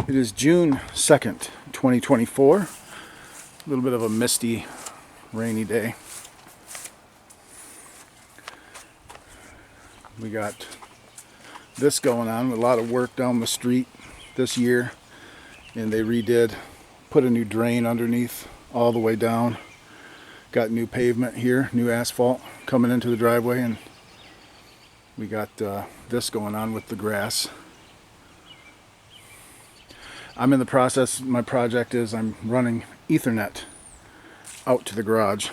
It is June 2nd, 2024. A little bit of a misty, rainy day. We got this going on, a lot of work down the street this year, and they put a new drain underneath all the way down. Got new pavement here, new asphalt coming into the driveway, and we got this going on with the grass. I'm in the process, my project is I'm running Ethernet out to the garage.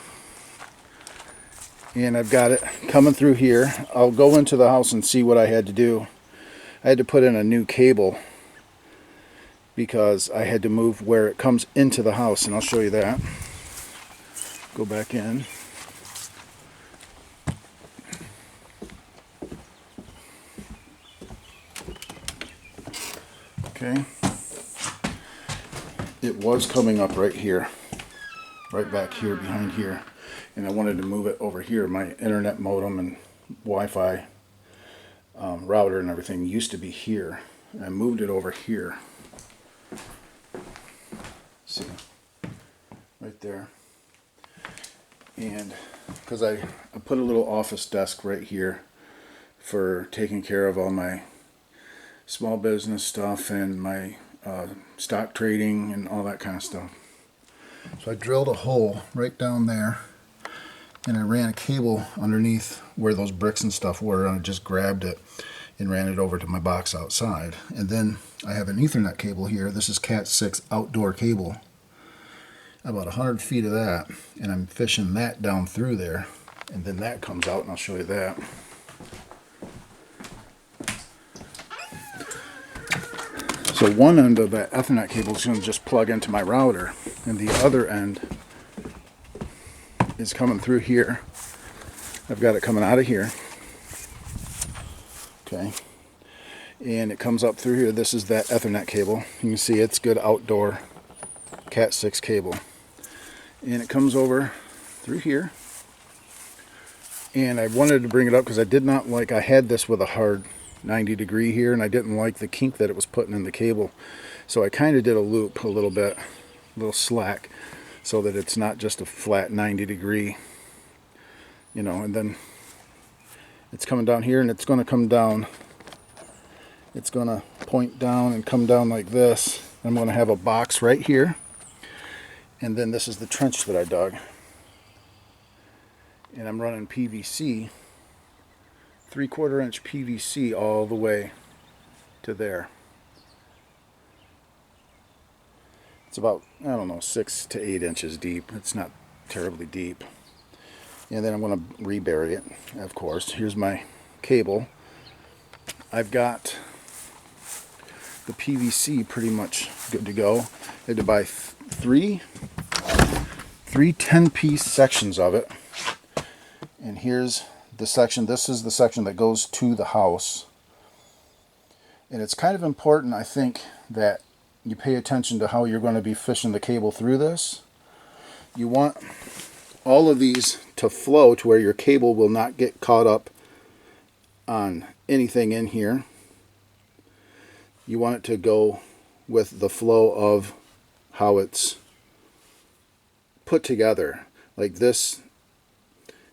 And I've got it coming through here. I'll go into the house and see what I had to do. I had to put in a new cable because I had to move where it comes into the house, and I'll show you that. Go back in. Okay. It was coming up right here, right back here, behind here, and I wanted to move it over here. My internet modem and Wi-Fi router and everything used to be here. I moved it over here. See, right there. And because I put a little office desk right here for taking care of all my small business stuff and my stock trading and all that kind of stuff. So I drilled a hole right down there, and I ran a cable underneath where those bricks and stuff were, and I just grabbed it and ran it over to my box outside. And then I have an Ethernet cable here. This is Cat 6 outdoor cable, about 100 feet of that, and I'm fishing that down through there, and then that comes out, and I'll show you that. So one end of that Ethernet cable is going to just plug into my router, and the other end is coming through here. I've got it coming out of here. Okay. And it comes up through here. This is that Ethernet cable. You can see it's good outdoor Cat 6 cable. And it comes over through here. And I wanted to bring it up because I did not like, I had this with a hard 90 degree here, and I didn't like the kink that it was putting in the cable, so I kind of did a loop a little bit, a little slack, so that it's not just a flat 90 degree, you know. And then it's coming down here, and it's going to come down, it's going to point down and come down like this. I'm going to have a box right here, and then this is the trench that I dug, and I'm running PVC, 3/4 inch PVC all the way to there. It's about, I don't know, 6 to 8 inches deep. It's not terribly deep. And then I'm going to rebury it, of course. Here's my cable. I've got the PVC pretty much good to go. I had to buy three 10-piece sections of it. And here's the section. This is the section that goes to the house, and it's kind of important, I think, that you pay attention to how you're going to be fishing the cable through this. You want all of these to flow to where your cable will not get caught up on anything in here. You want it to go with the flow of how it's put together. Like this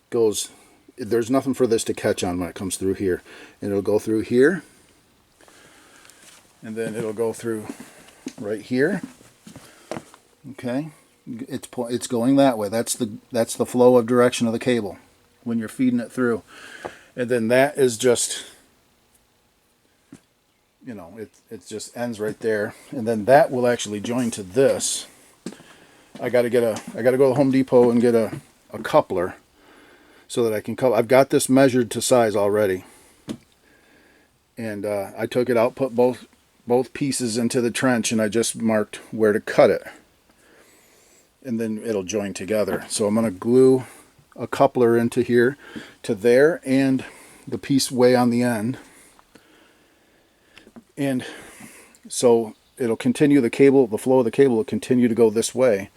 goes, there's nothing for this to catch on when it comes through here. And it'll go through here, and then it'll go through right here. Okay, it's going that way. That's the flow of direction of the cable when you're feeding it through. And then that is just, you know, it just ends right there. And then that will actually join to this. I got to go to Home Depot and get a coupler, so that I can couple. I've got this measured to size already, and I took it out, put both pieces into the trench, and I just marked where to cut it, and then it'll join together. So I'm going to glue a coupler into here to there, and the piece way on the end, and so it'll continue, the flow of the cable will continue to go this way,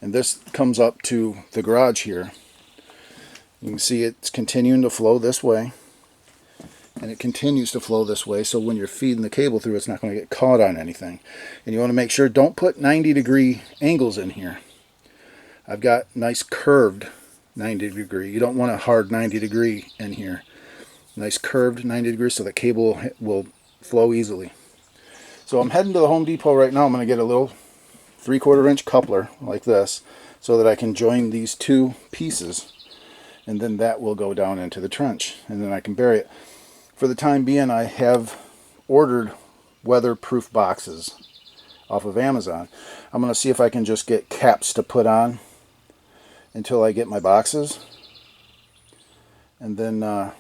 and this comes up to the garage here. You can see it's continuing to flow this way, and it continues to flow this way, so when you're feeding the cable through, it's not going to get caught on anything. And you want to make sure, don't put 90-degree angles in here. I've got nice curved 90-degree. You don't want a hard 90-degree in here. Nice curved 90 degrees so the cable will flow easily. So I'm heading to the Home Depot right now. I'm going to get a little 3/4 inch coupler like this so that I can join these two pieces, and then that will go down into the trench, and then I can bury it. For the time being, I have ordered weatherproof boxes off of Amazon. I'm going to see if I can just get caps to put on until I get my boxes, and then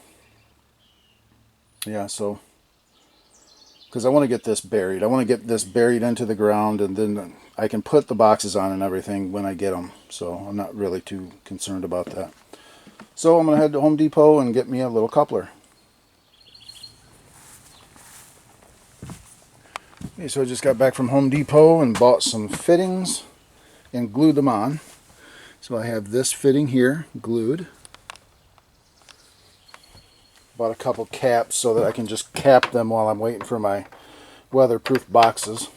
yeah, so because I want to get this buried. I want to get this buried into the ground, and then I can put the boxes on and everything when I get them. So I'm not really too concerned about that. So I'm going to head to Home Depot and get me a little coupler. Okay, so I just got back from Home Depot and bought some fittings and glued them on. So I have this fitting here glued. Bought a couple caps so that I can just cap them while I'm waiting for my weatherproof boxes.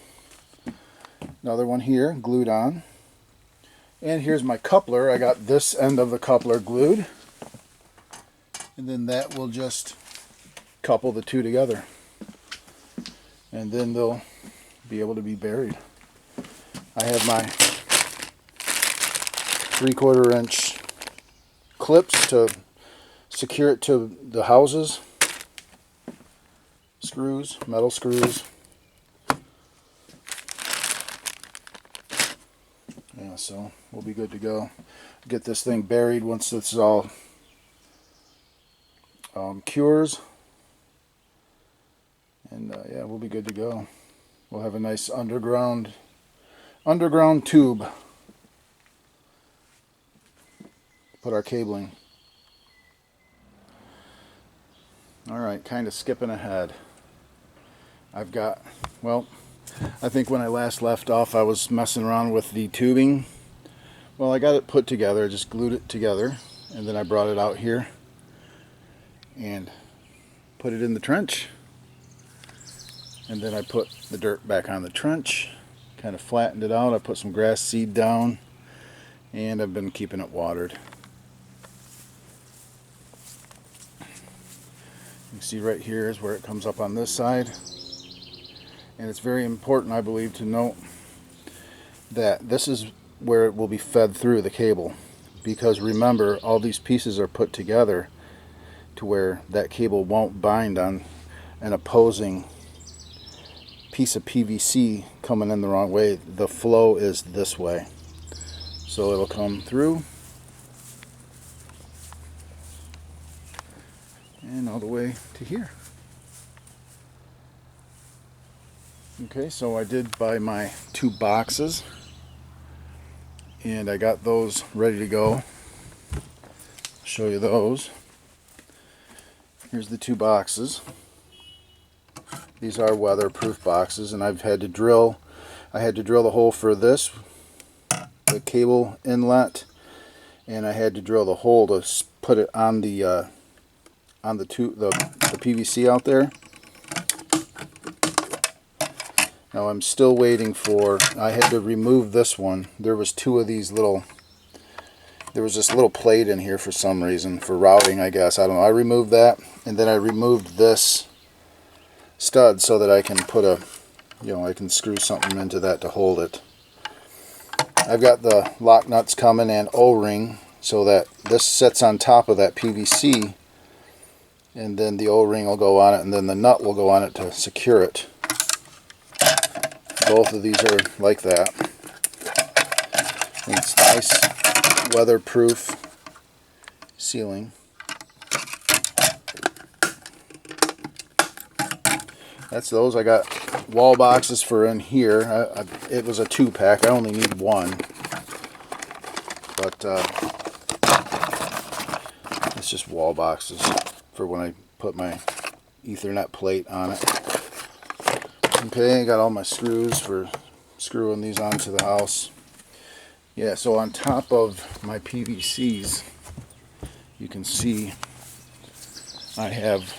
Another one here glued on. And here's my coupler. I got this end of the coupler glued. And then that will just couple the two together. And then they'll be able to be buried. I have my 3/4 inch clips to secure it to the houses. Screws, metal screws. Yeah, so we'll be good to go. Get this thing buried once this is all cures. And yeah, we'll be good to go. We'll have a nice underground tube. Put our cabling. Alright, kind of skipping ahead. I've got, well, I think when I last left off I was messing around with the tubing. Well, I got it put together, just glued it together, and then I brought it out here and put it in the trench. And then I put the dirt back on the trench, kind of flattened it out. I put some grass seed down, and I've been keeping it watered. You can see right here is where it comes up on this side. And it's very important, I believe, to note that this is where it will be fed through the cable. Because remember, all these pieces are put together to where that cable won't bind on an opposing piece of PVC coming in the wrong way. The flow is this way. So it'll come through and all the way to here. Okay, so I did buy my two boxes and I got those ready to go. Show you those. Here's the two boxes. These are weatherproof boxes, and I had to drill the hole for this, the cable inlet, and I had to drill the hole to put it on the PVC out there. Now I'm still waiting for, I had to remove this one. There was two of these little, there was this little plate in here for some reason, for routing I guess, I don't know. I removed that, and then I removed this stud so that I can put a, I can screw something into that to hold it. I've got the lock nuts coming and O-ring so that this sits on top of that PVC, and then the O-ring will go on it, and then the nut will go on it to secure it. Both of these are like that. And it's nice weatherproof sealing. That's those. I got wall boxes for in here. It was a 2-pack. I only need one. But it's just wall boxes for when I put my Ethernet plate on it. Okay, I got all my screws for screwing these onto the house. Yeah, so on top of my PVCs, you can see I have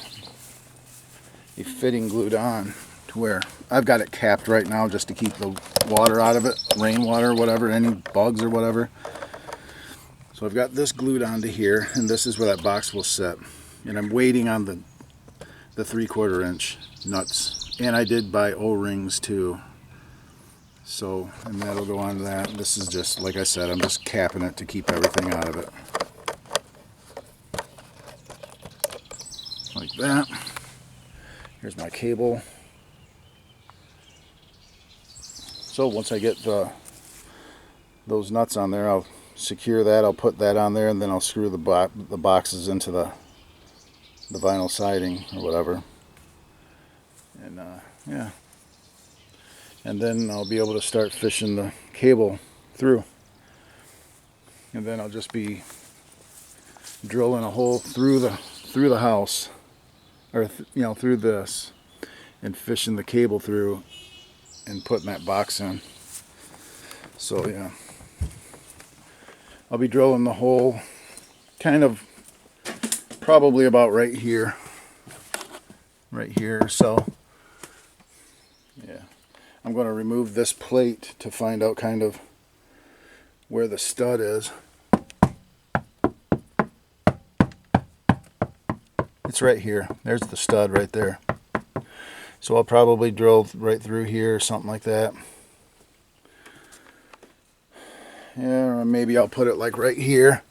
a fitting glued on to where I've got it capped right now just to keep the water out of it, rainwater or whatever, any bugs or whatever. So I've got this glued onto here, and this is where that box will sit. And I'm waiting on the 3/4 inch nuts. And I did buy O-rings too. So, and that'll go on to that. This is just, like I said, I'm just capping it to keep everything out of it. Like that. Here's my cable. So once I get those nuts on there, I'll secure that. I'll put that on there, and then I'll screw the boxes into the vinyl siding or whatever. And yeah. And then I'll be able to start fishing the cable through. And then I'll just be drilling a hole through the house, or through this, and fishing the cable through and putting that box in. So yeah, I'll be drilling the hole kind of probably about right here or so. Yeah, I'm going to remove this plate to find out kind of where the stud is. It's right here. There's the stud right there. So I'll probably drill right through here or something like that. Yeah, or maybe I'll put it like right here.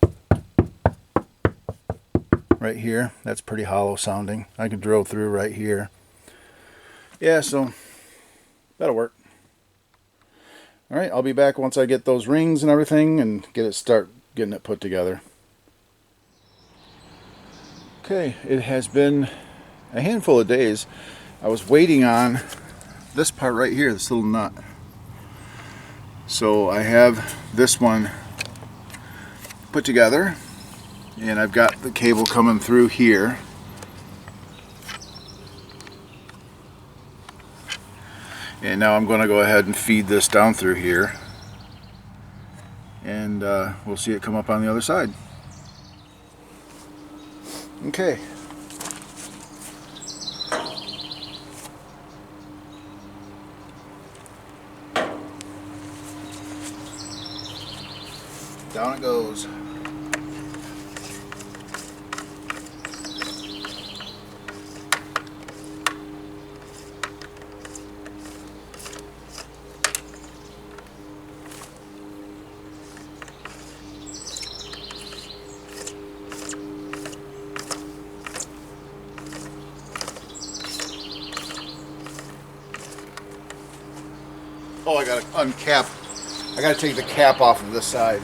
Right here. That's pretty hollow sounding. I could drill through right here. Yeah, so that'll work. Alright, I'll be back once I get those rings and everything and start getting it put together. Okay, it has been a handful of days. I was waiting on this part right here, this little nut. So I have this one put together, and I've got the cable coming through here. And now I'm going to go ahead and feed this down through here, and we'll see it come up on the other side. Okay. Down it goes. Oh, I gotta uncap. I gotta take the cap off of this side.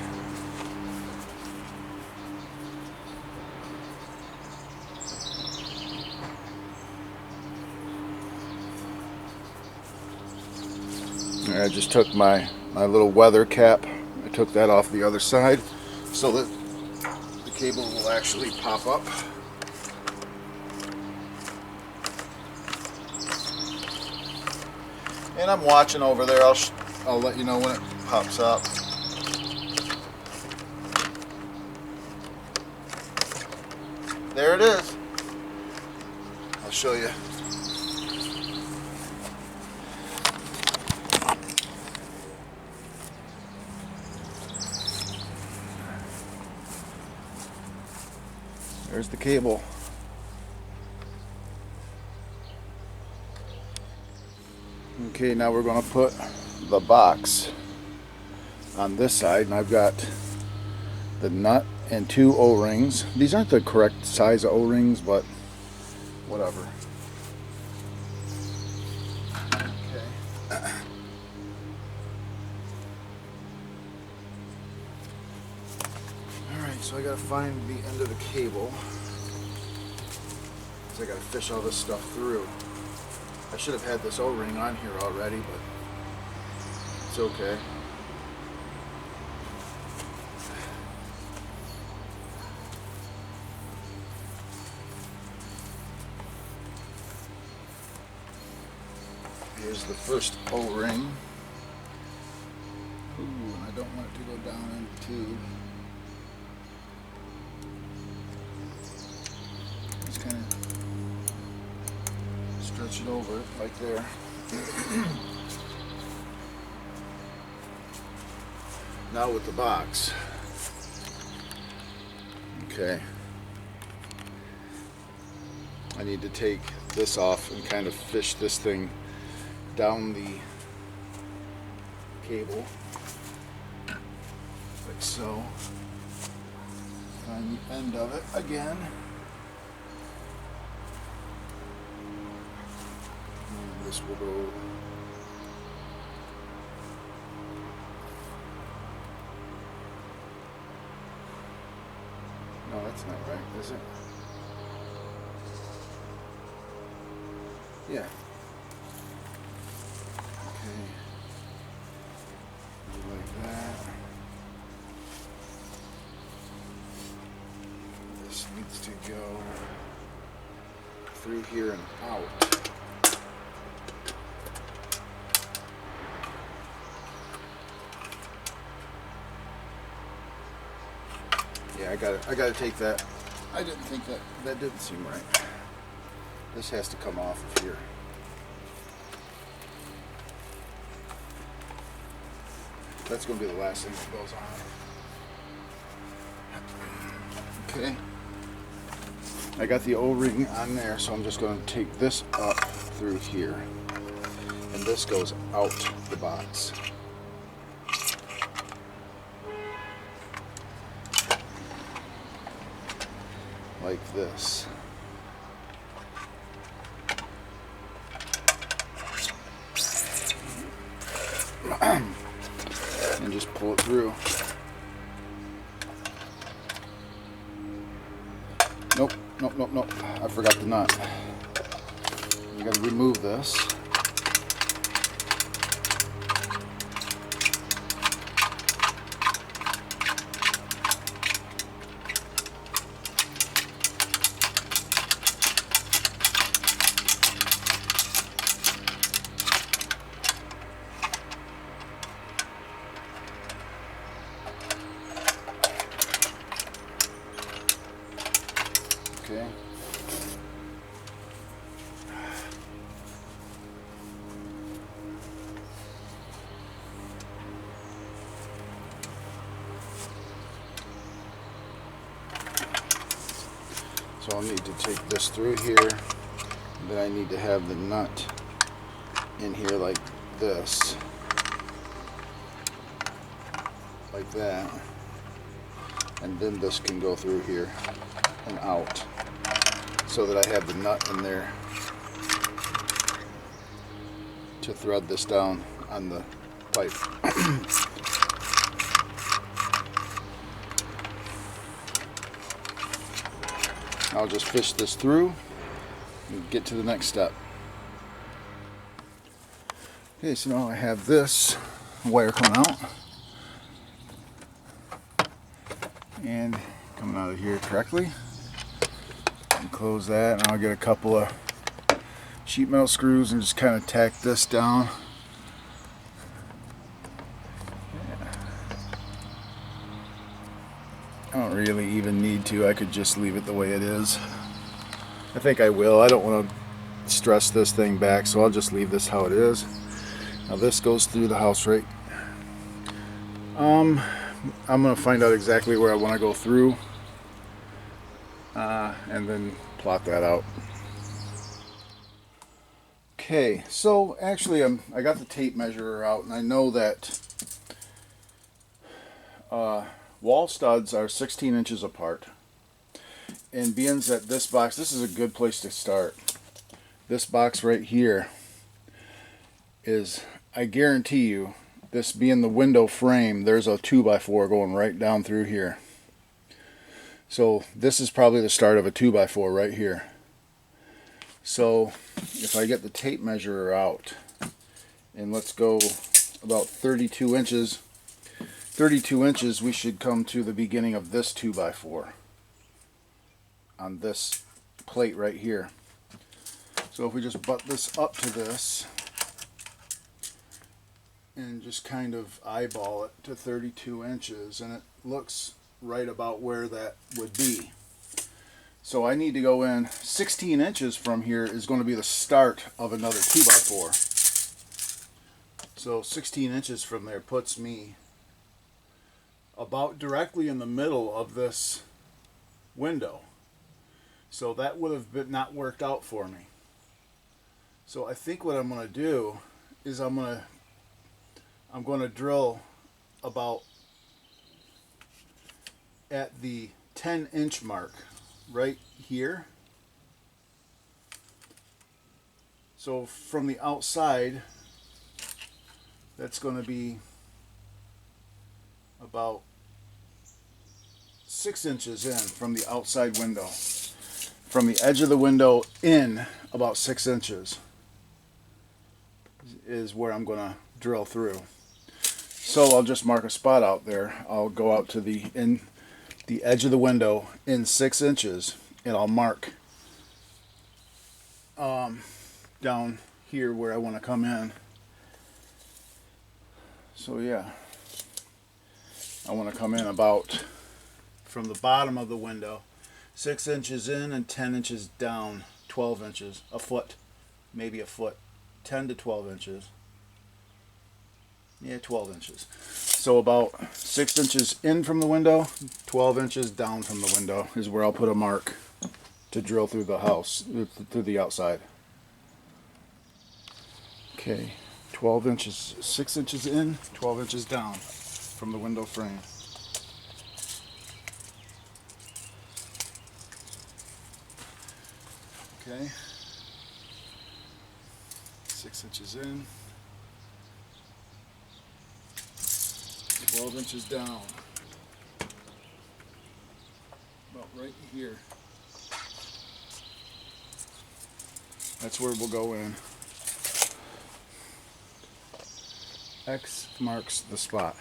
I just took my little weather cap. I took that off the other side so that the cable will actually pop up. And I'm watching over there. I'll let you know when it pops up. There it is. I'll show you. There's the cable. Okay, now we're going to put the box on this side, and I've got the nut and 2 O-rings. These aren't the correct size of O-rings, but whatever. Okay. Alright, so I gotta find the end of the cable. So I gotta fish all this stuff through. I should have had this O-ring on here already, but it's okay. Here's the first O-ring. Ooh, and I don't want it to go down in the tube. Just kind of switch it over like there. Now with the box. Okay. I need to take this off and kind of fish this thing down the cable. Like so. Find the end of it again. And this will go. No, that's not right, is it? Yeah. Okay. Like that. This needs to go through here and out. Yeah, I gotta take that. I didn't think that didn't seem right. This has to come off of here. That's going to be the last thing that goes on. Okay. I got the O-ring on there, so I'm just going to take this up through here. And this goes out the box. Like this. And just pull it through. Nope, nope, nope, nope. I forgot the nut. You gotta remove this. Okay. So I'll need to take this through here, then I need to have the nut in here like this, like that, and then this can go through here and out, so that I have the nut in there to thread this down on the pipe. I'll just fish this through and get to the next step. Okay, so now I have this wire coming out and coming out of here correctly. And close that, and I'll get a couple of sheet metal screws and just kind of tack this down. I don't really even need to. I could just leave it the way it is. I think I will. I don't want to stress this thing back, so I'll just leave this how it is. Now this goes through the house right. I'm going to find out exactly where I want to go through. And then plot that out. Okay, so actually I got the tape measurer out, and I know that wall studs are 16 inches apart. And being that this box, this is a good place to start. This box right here is, I guarantee you, this being the window frame, there's a 2x4 going right down through here. So this is probably the start of a 2x4 right here. So if I get the tape measurer out, and let's go about 32 inches, 32 inches, we should come to the beginning of this 2x4 on this plate right here. So if we just butt this up to this and just kind of eyeball it to 32 inches, and it looks right about where that would be. So I need to go in 16 inches from here is going to be the start of another 2x4. So 16 inches from there puts me about directly in the middle of this window. So that would have been not worked out for me. So I think what I'm going to do is I'm going to drill about at the 10-inch mark right here. So from the outside, that's going to be about 6 inches in from the outside window. From the edge of the window in about 6 inches is where I'm going to drill through. So I'll just mark a spot out there. I'll go out to the edge of the window in 6 inches, and I'll mark down here where I want to come in. So yeah, I want to come in about from the bottom of the window, 6 inches in and 10 inches down, 12 inches, a foot, maybe a foot, 10 to 12 inches. Yeah, 12 inches. So about 6 inches in from the window, 12 inches down from the window is where I'll put a mark to drill through the house, through the outside. Okay, 12 inches, 6 inches in, 12 inches down from the window frame. Okay, 6 inches in, 12 inches down, about right here. That's where we'll go in. X marks the spot.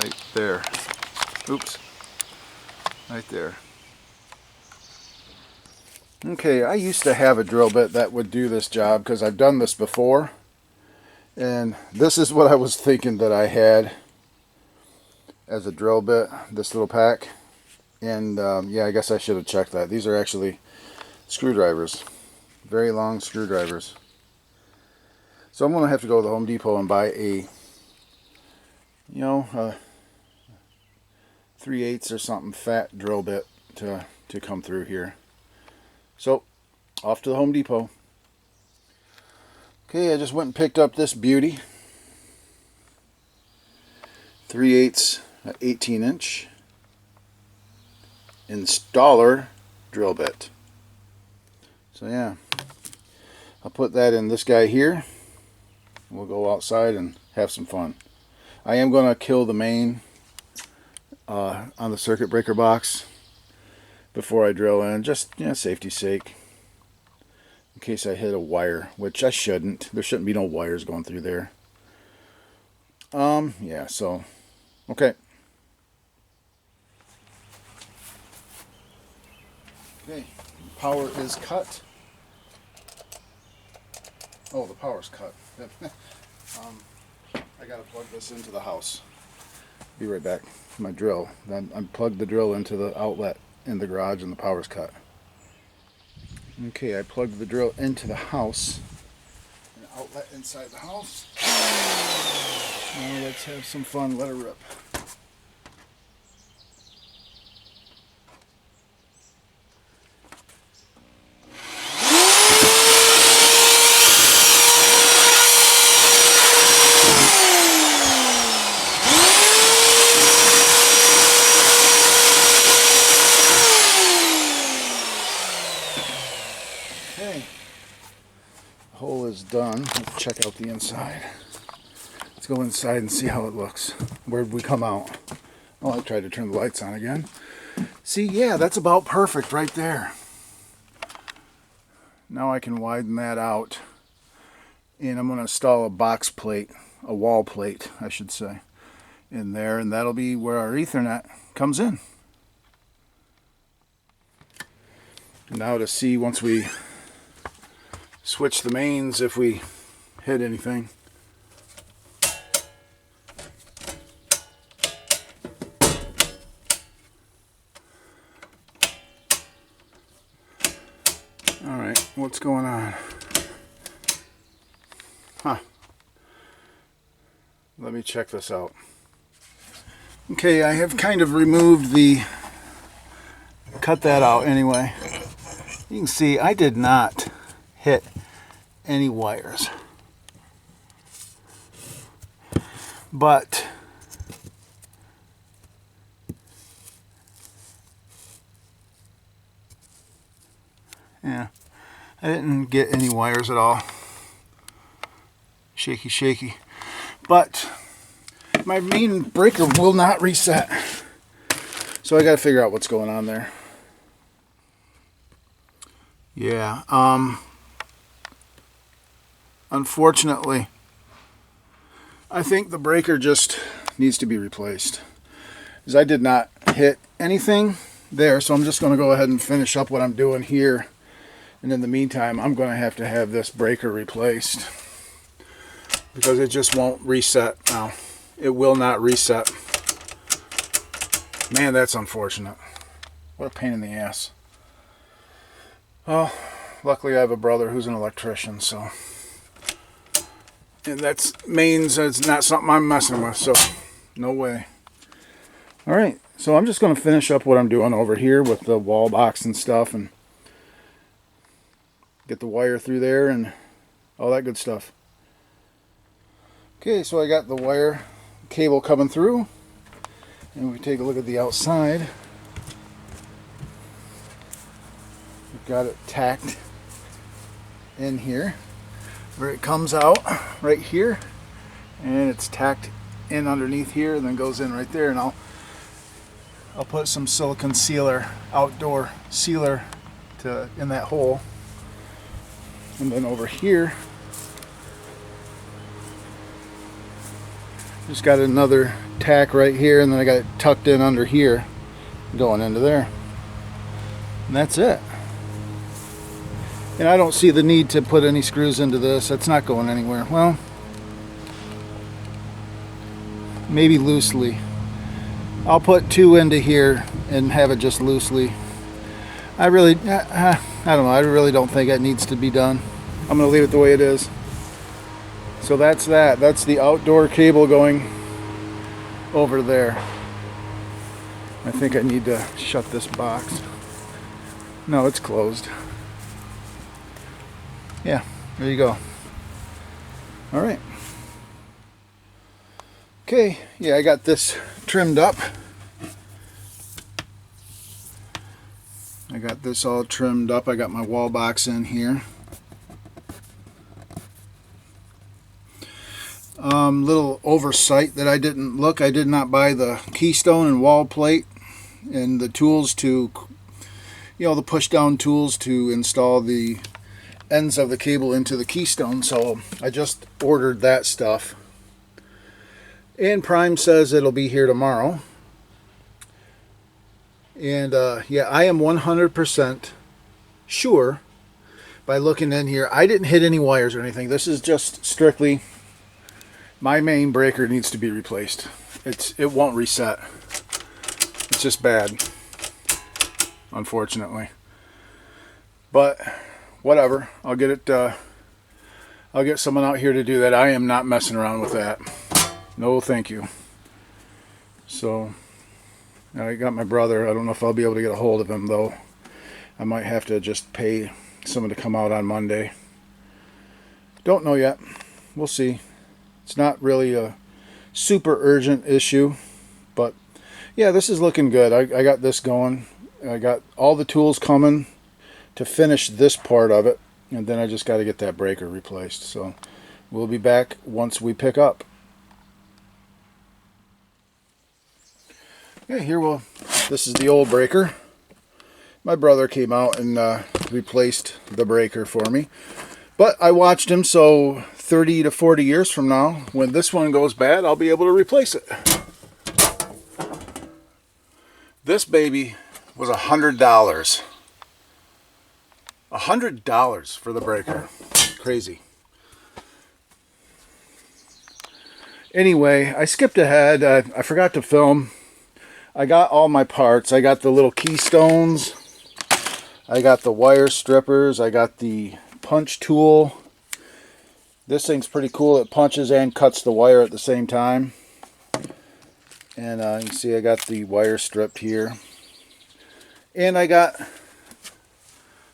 Right there. Oops. Right there. Okay, I used to have a drill bit that would do this job because I've done this before. And this is what I was thinking that I had as a drill bit, this little pack. And yeah, I guess I should have checked that. These are actually screwdrivers. Very long screwdrivers. So I'm going to have to go to the Home Depot and buy a, 3/8 or something fat drill bit to come through here. So, off to the Home Depot. Okay, I just went and picked up this beauty. 3/8 18-inch installer drill bit. So yeah, I'll put that in this guy here. We'll go outside and have some fun. I am going to kill the main on the circuit breaker box before I drill in, just safety's sake, in case I hit a wire, which I shouldn't. There shouldn't be no wires going through there. Yeah, so okay. Okay, power is cut. Oh, the power's cut. I gotta plug this into the house. Be right back. My drill. I plugged the drill into the outlet in the garage and the power's cut. Okay, I plugged the drill into the house. An outlet inside the house. Now let's have some fun. Let it rip. Okay, the hole is done. Let's check out the inside. Let's go inside and see how it looks. Where'd we come out? Oh, I tried to turn the lights on again. See, yeah, that's about perfect right there. Now I can widen that out. And I'm going to install a box plate, a wall plate, I should say, in there. And that'll be where our Ethernet comes in. Now to see once we switch the mains if we hit anything. going on? Huh. Let me check this out. Okay, I have kind of removed cut that out anyway. You can see I did not hit any wires. But yeah, I didn't get any wires at all. Shaky, shaky. But my main breaker will not reset. So I got to figure out what's going on there. Yeah, unfortunately, I think the breaker just needs to be replaced. Because I did not hit anything there, so I'm just going to go ahead and finish up what I'm doing here. And in the meantime, I'm going to have this breaker replaced. Because it just won't reset now. It will not reset. Man, that's unfortunate. What a pain in the ass. Well, luckily I have a brother who's an electrician, so. And that's mains, it's not something I'm messing with, so no way. Alright, so I'm just going to finish up what I'm doing over here with the wall box and stuff, and get the wire through there and all that good stuff. Okay, so I got the wire cable coming through, and we take a look at the outside. We've got it tacked in here where it comes out right here, and it's tacked in underneath here and then goes in right there. And I'll put some silicone sealer, outdoor sealer, in that hole. And then over here, just got another tack right here, and then I got it tucked in under here, going into there. And that's it. And I don't see the need to put any screws into this. That's not going anywhere. Well, maybe loosely. I'll put 2 into here and have it just loosely. I don't know. I really don't think that needs to be done. I'm going to leave it the way it is. So that's that. That's the outdoor cable going over there. I think I need to shut this box. No, it's closed. Yeah, there you go. All right. Okay, yeah, I got this trimmed up. I got this all trimmed up. I got my wall box in here. Little oversight that I didn't look. I did not buy the keystone and wall plate and the tools to, the push down tools to install the ends of the cable into the keystone. So I just ordered that stuff. And Prime says it'll be here tomorrow. And yeah, I am 100% sure by looking in here. I didn't hit any wires or anything. This is just strictly my main breaker needs to be replaced. It won't reset. It's just bad, unfortunately. But whatever. I'll get it. I'll get someone out here to do that. I am not messing around with that. No, thank you. So I got my brother. I don't know if I'll be able to get a hold of him though. I might have to just pay someone to come out on Monday. Don't know yet. We'll see. It's not really a super urgent issue, but yeah, this is looking good. I got this going. I got all the tools coming to finish this part of it, and then I just got to get that breaker replaced. So we'll be back once we pick up. Okay, this is the old breaker. My brother came out and replaced the breaker for me. But I watched him, so 30 to 40 years from now, when this one goes bad, I'll be able to replace it. This baby was $100. $100 for the breaker. Crazy. Anyway, I skipped ahead. I forgot to film. I got all my parts. I got the little keystones. I got the wire strippers. I got the punch tool. This thing's pretty cool. It punches and cuts the wire at the same time. And you can see I got the wire stripped here. And I got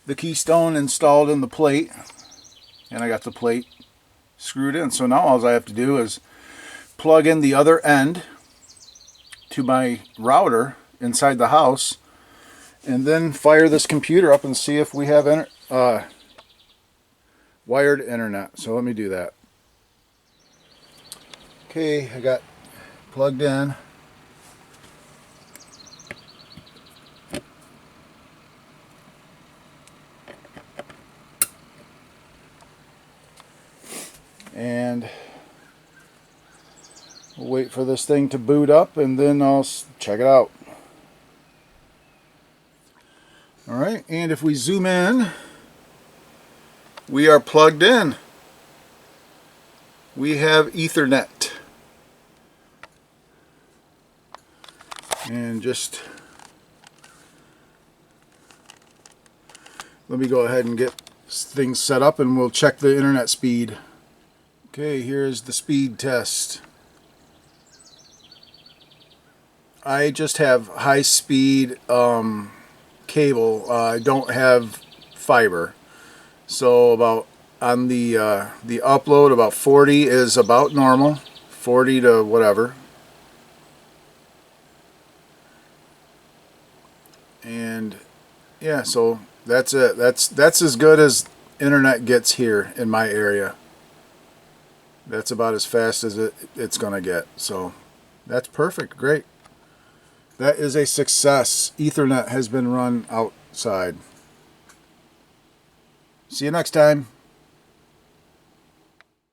the keystone installed in the plate. And I got the plate screwed in. So now all I have to do is plug in the other end to my router inside the house, and then fire this computer up and see if we have wired internet. So let me do that. Okay, I got plugged in. And we'll wait for this thing to boot up, and then I'll check it out. Alright, and if we zoom in, we are plugged in. We have Ethernet. And just let me go ahead and get things set up, and we'll check the internet speed. Okay, here's the speed test. I just have high speed cable. I don't have fiber. So about on the upload, about 40 is about normal. 40 to whatever. And yeah, so that's it. That's as good as internet gets here in my area. That's about as fast as it's gonna get. So that's perfect. Great. That is a success. Ethernet has been run outside. See you next time.